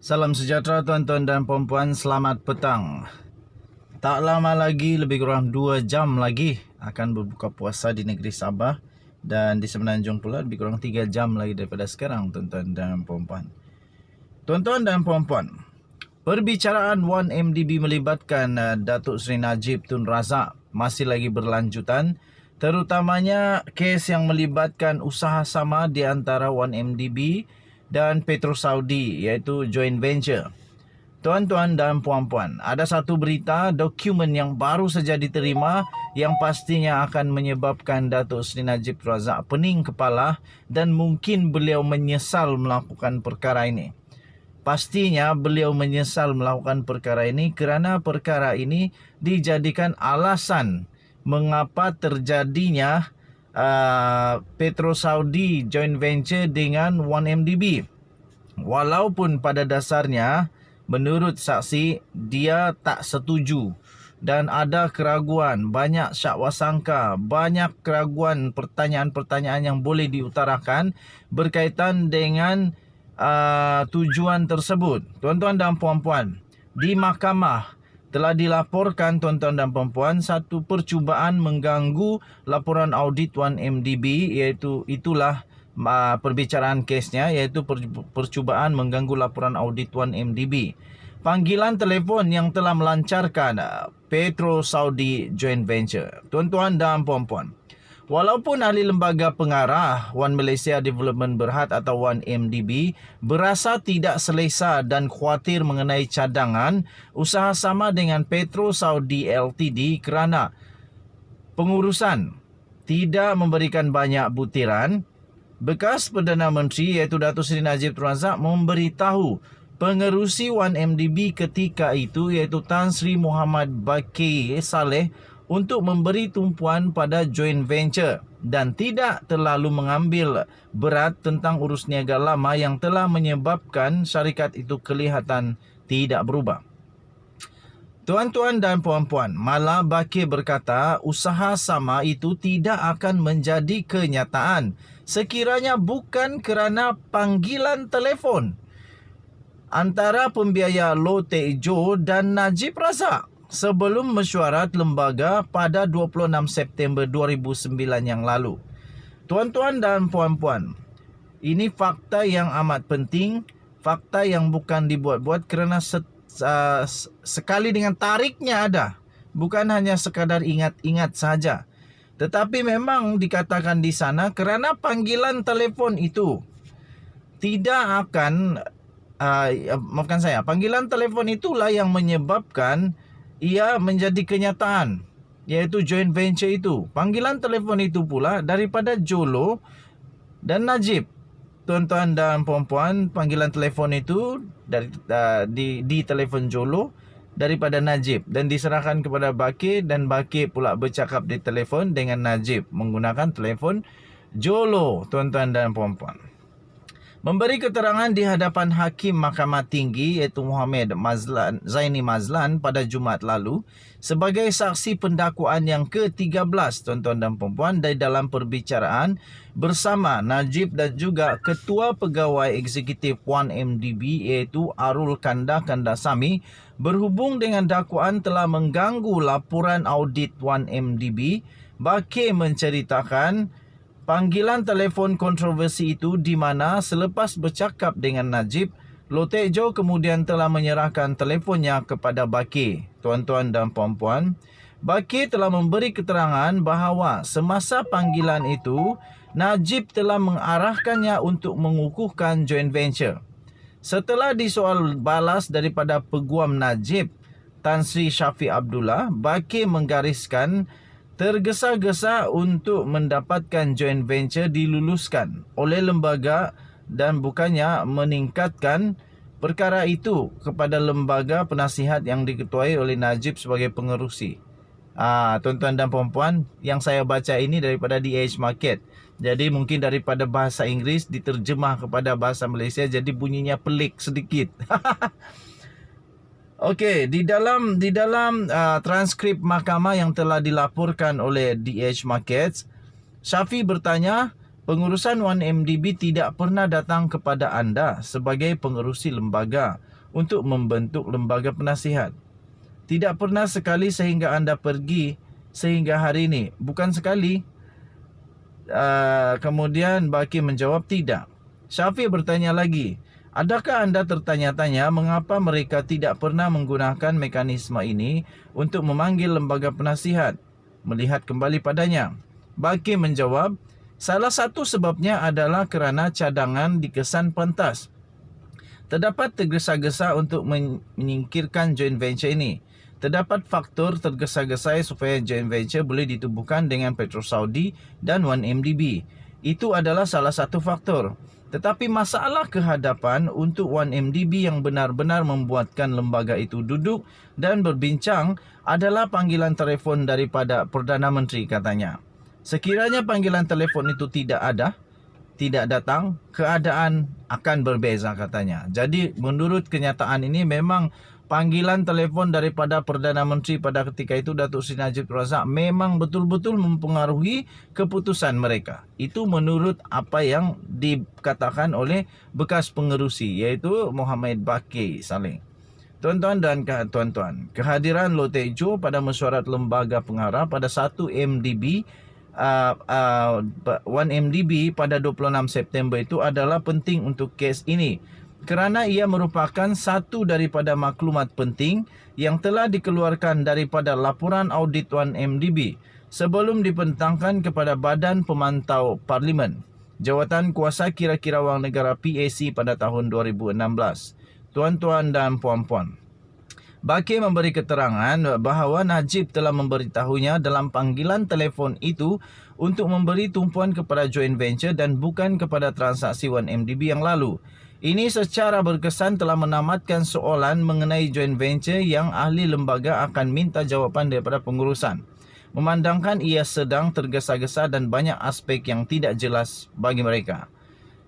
Salam sejahtera tuan-tuan dan puan-puan, selamat petang. Tak lama lagi, lebih kurang 2 jam lagi akan berbuka puasa di negeri Sabah. Dan di Semenanjung pula lebih kurang 3 jam lagi daripada sekarang tuan-tuan dan puan-puan. Tuan-tuan dan puan-puan, perbicaraan 1MDB melibatkan Datuk Seri Najib Tun Razak masih lagi berlanjutan. Terutamanya kes yang melibatkan usaha sama di antara 1MDB dan Petro Saudi, iaitu joint venture. Tuan-tuan dan puan-puan, ada satu berita dokumen yang baru saja diterima yang pastinya akan menyebabkan Datuk Seri Najib Razak pening kepala dan mungkin beliau menyesal melakukan perkara ini. Pastinya beliau menyesal melakukan perkara ini kerana perkara ini dijadikan alasan mengapa terjadinya Petro Saudi joint venture dengan 1MDB. Walaupun pada dasarnya menurut saksi dia tak setuju dan ada keraguan, banyak syakwasangka, banyak keraguan, pertanyaan-pertanyaan yang boleh diutarakan berkaitan dengan tujuan tersebut. Tuan-tuan dan puan-puan, di mahkamah telah dilaporkan tuan-tuan dan puan-puan satu percubaan mengganggu laporan audit 1MDB, iaitu itulah perbicaraan kesnya, iaitu percubaan mengganggu laporan audit 1MDB. Panggilan telefon yang telah melancarkan Petro Saudi joint venture. Tuan-tuan dan puan-puan, walaupun ahli lembaga pengarah One Malaysia Development Berhad atau 1MDB berasa tidak selesa dan khawatir mengenai cadangan usaha sama dengan Petro Saudi Ltd kerana pengurusan tidak memberikan banyak butiran, bekas Perdana Menteri iaitu Datuk Seri Najib Tun Razak memberitahu pengerusi 1MDB ketika itu iaitu Tan Sri Muhammad Baqi Saleh untuk memberi tumpuan pada joint venture dan tidak terlalu mengambil berat tentang urus niaga lama yang telah menyebabkan syarikat itu kelihatan tidak berubah. Tuan-tuan dan puan-puan, malah Baqi berkata usaha sama itu tidak akan menjadi kenyataan sekiranya bukan kerana panggilan telefon antara pembiaya Loh Teck Joe dan Najib Razak sebelum mesyuarat lembaga pada 26 September 2009 yang lalu. Tuan-tuan dan puan-puan, ini fakta yang amat penting, fakta yang bukan dibuat-buat kerana sekali dengan tariknya ada. Bukan hanya sekadar ingat-ingat saja. Tetapi memang dikatakan di sana kerana panggilan telefon itu tidak akan, maafkan saya, panggilan telefon itulah yang menyebabkan ia menjadi kenyataan, iaitu joint venture itu. Panggilan telefon itu pula daripada Jolo dan Najib. Tuan-tuan dan puan-puan, panggilan telefon itu di telefon Jolo daripada Najib dan diserahkan kepada Baqi dan Baqi pula bercakap di telefon dengan Najib menggunakan telefon Jolo, tuan-tuan dan puan-puan. Memberi keterangan di hadapan Hakim Mahkamah Tinggi iaitu Muhammad Zaini Mazlan pada Jumaat lalu sebagai saksi pendakwaan yang ke-13, tuan-tuan dan puan-puan, dari dalam perbicaraan bersama Najib dan juga Ketua Pegawai Eksekutif 1MDB iaitu Arul Kandasamy berhubung dengan dakwaan telah mengganggu laporan audit 1MDB. Baqi menceritakan panggilan telefon kontroversi itu di mana selepas bercakap dengan Najib, Loh Teck Joe kemudian telah menyerahkan telefonnya kepada Baqi. Tuan-tuan dan puan-puan, Baqi telah memberi keterangan bahawa semasa panggilan itu, Najib telah mengarahkannya untuk mengukuhkan joint venture. Setelah disoal balas daripada Peguam Najib, Tan Sri Syafiq Abdullah, Baqi menggariskan tergesa-gesa untuk mendapatkan joint venture diluluskan oleh lembaga dan bukannya meningkatkan perkara itu kepada lembaga penasihat yang diketuai oleh Najib sebagai pengerusi. Tuan-tuan dan puan-puan, yang saya baca ini daripada DH Market. Jadi mungkin daripada bahasa Inggeris diterjemah kepada bahasa Malaysia, jadi bunyinya pelik sedikit. Okey, di dalam transkrip mahkamah yang telah dilaporkan oleh DH Markets, Syafiq bertanya, pengurusan 1MDB tidak pernah datang kepada anda sebagai pengerusi lembaga untuk membentuk lembaga penasihat. Tidak pernah sekali sehingga anda pergi sehingga hari ini. Bukan sekali. Kemudian Baki menjawab tidak. Syafiq bertanya lagi, adakah anda tertanya-tanya mengapa mereka tidak pernah menggunakan mekanisme ini untuk memanggil lembaga penasihat, melihat kembali padanya? Baki menjawab, salah satu sebabnya adalah kerana cadangan dikesan pantas. Terdapat tergesa-gesa untuk menyingkirkan joint venture ini. Terdapat faktor tergesa-gesa supaya joint venture boleh ditubuhkan dengan PetroSaudi dan 1MDB. Itu adalah salah satu faktor. Tetapi masalah kehadapan untuk 1MDB yang benar-benar membuatkan lembaga itu duduk dan berbincang adalah panggilan telefon daripada Perdana Menteri, katanya. Sekiranya panggilan telefon itu tidak datang, keadaan akan berbeza, katanya. Jadi menurut kenyataan ini memang panggilan telefon daripada Perdana Menteri pada ketika itu, Datuk Seri Najib Tun Razak, memang betul-betul mempengaruhi keputusan mereka. Itu menurut apa yang dikatakan oleh bekas pengerusi, iaitu Muhammad Baqi Saleh. Tuan-tuan dan tuan-tuan, kehadiran Loh Teck Joe pada mesyuarat lembaga pengarah pada 1MDB 1MDB pada 26 September itu adalah penting untuk kes ini, kerana ia merupakan satu daripada maklumat penting yang telah dikeluarkan daripada laporan audit 1MDB sebelum dibentangkan kepada Badan Pemantau Parlimen, Jawatan Kuasa Kira-kira Wang Negara PAC pada tahun 2016. Tuan-tuan dan puan-puan, Baqi memberi keterangan bahawa Najib telah memberitahunya dalam panggilan telefon itu untuk memberi tumpuan kepada joint venture dan bukan kepada transaksi 1MDB yang lalu. Ini secara berkesan telah menamatkan soalan mengenai joint venture yang ahli lembaga akan minta jawapan daripada pengurusan. Memandangkan ia sedang tergesa-gesa dan banyak aspek yang tidak jelas bagi mereka.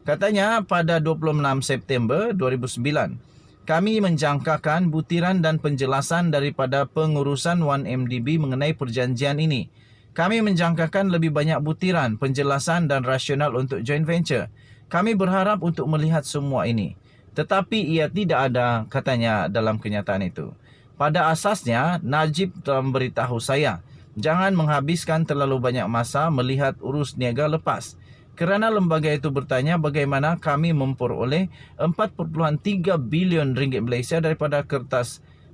Katanya pada 26 September 2009, kami menjangkakan butiran dan penjelasan daripada pengurusan 1MDB mengenai perjanjian ini. Kami menjangkakan lebih banyak butiran, penjelasan dan rasional untuk joint venture. Kami berharap untuk melihat semua ini. Tetapi ia tidak ada, katanya dalam kenyataan itu. Pada asasnya, Najib telah memberitahu saya, jangan menghabiskan terlalu banyak masa melihat urus niaga lepas. Kerana lembaga itu bertanya bagaimana kami memperoleh 4.3 bilion ringgit Malaysia daripada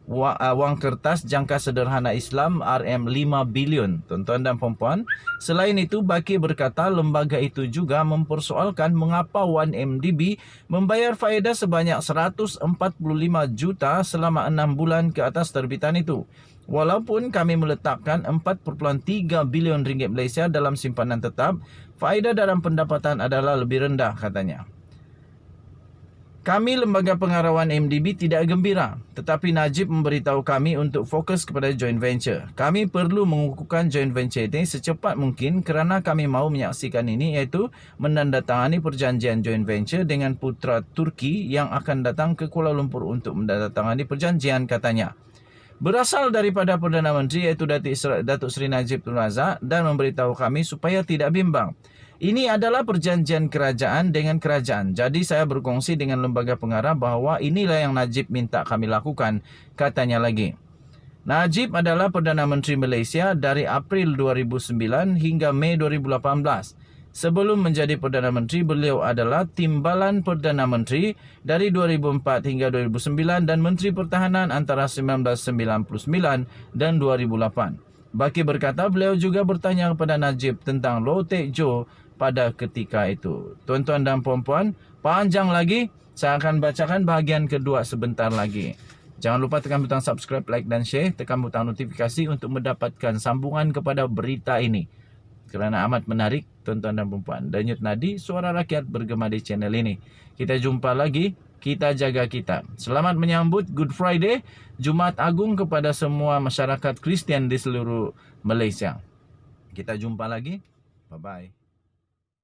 wang kertas jangka sederhana Islam RM5 bilion. Tuan-tuan dan puan-puan, selain itu Baqi berkata lembaga itu juga mempersoalkan mengapa 1MDB membayar faedah sebanyak 145 juta selama 6 bulan ke atas terbitan itu. Walaupun kami meletakkan 4.3 bilion ringgit Malaysia dalam simpanan tetap, faedah dalam pendapatan adalah lebih rendah, katanya. Kami lembaga pengarah 1MDB tidak gembira, tetapi Najib memberitahu kami untuk fokus kepada joint venture. Kami perlu mengukuhkan joint venture ini secepat mungkin kerana kami mahu menyaksikan ini, iaitu menandatangani perjanjian joint venture dengan putra Turki yang akan datang ke Kuala Lumpur untuk menandatangani perjanjian, katanya. Berasal daripada Perdana Menteri iaitu Datuk Seri Najib Tun Razak dan memberitahu kami supaya tidak bimbang. Ini adalah perjanjian kerajaan dengan kerajaan. Jadi saya berkongsi dengan lembaga pengarah bahawa inilah yang Najib minta kami lakukan, katanya lagi. Najib adalah Perdana Menteri Malaysia dari April 2009 hingga Mei 2018. Sebelum menjadi Perdana Menteri, beliau adalah Timbalan Perdana Menteri dari 2004 hingga 2009 dan Menteri Pertahanan antara 1999 dan 2008. Baqi berkata beliau juga bertanya kepada Najib tentang Loh Teck Joe pada ketika itu. Tuan-tuan dan puan-puan, panjang lagi, saya akan bacakan bahagian kedua sebentar lagi. Jangan lupa tekan butang subscribe, like dan share. Tekan butang notifikasi untuk mendapatkan sambungan kepada berita ini. Kerana amat menarik, tuan-tuan dan puan-puan. Danyut Nadi, suara rakyat bergema di channel ini. Kita jumpa lagi, kita jaga kita. Selamat menyambut Good Friday, Jumaat Agung kepada semua masyarakat Kristian di seluruh Malaysia. Kita jumpa lagi, bye-bye.